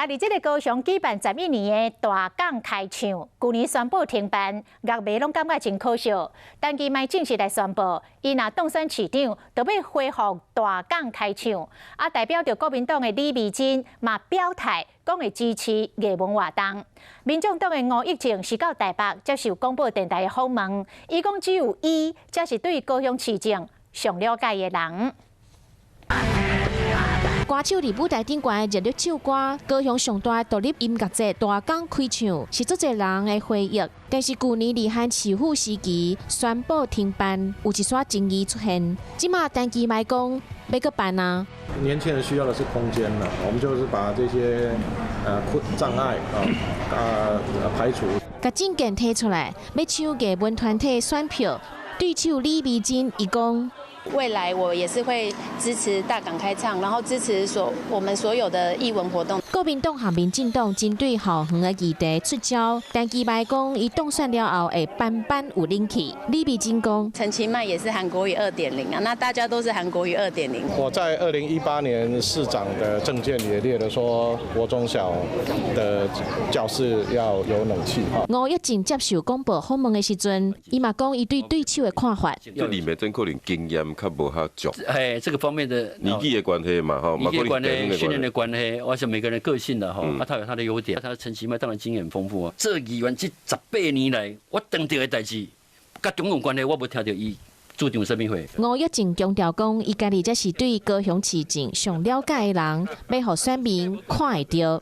而这个高雄举办11年的大港开唱，去年宣布停办，乐迷拢感觉真可惜。但伊卖正式来宣布，伊若当选市长，就要恢复大港开唱。啊，代表着国民党的李美珍嘛表态，讲会支持艺文活动。民众党的吴益政是到台北接受广播电台的访问，伊讲只有伊才是对高雄市政上了解的人。 歌手伫舞台顶悬热烈唱歌，高雄上大独立音乐节大港开唱，是足侪人的回忆。但是去年离汉市府时期宣布停办，有一撮争议出现。即马单机来讲，要搁办啊？年轻人需要的是空间了，我们就是把这些障碍排除。甲证件摕出来，要抢艺文团体选票。对手李美珍伊讲。 未来我也是会支持大港开唱，然后支持我们所有的艺文活动。国民党和民进党针对校园的议题出招，但基白讲伊当选了后会班班有人气。李美珍讲，陈其迈也是韩国瑜2.0啊，那大家都是韩国瑜2.0。我在2018年市长的政见也列了说，国中小的教室要有冷气。吴益政接受广播访问的时阵，伊嘛讲伊对手的看法。就李美珍可能经验。 较无遐足，这个方面的年纪的关系嘛，年纪的关系、训练的关系，而且每个人个性的哈，他有他的优点。他陈其迈当然经验丰富啊。这议员这18年来，我当到的代志，甲中共关系我无听到伊主张什么会。吴益政强调讲，伊家己才是对高雄市政上了解的人，要互选民看会到。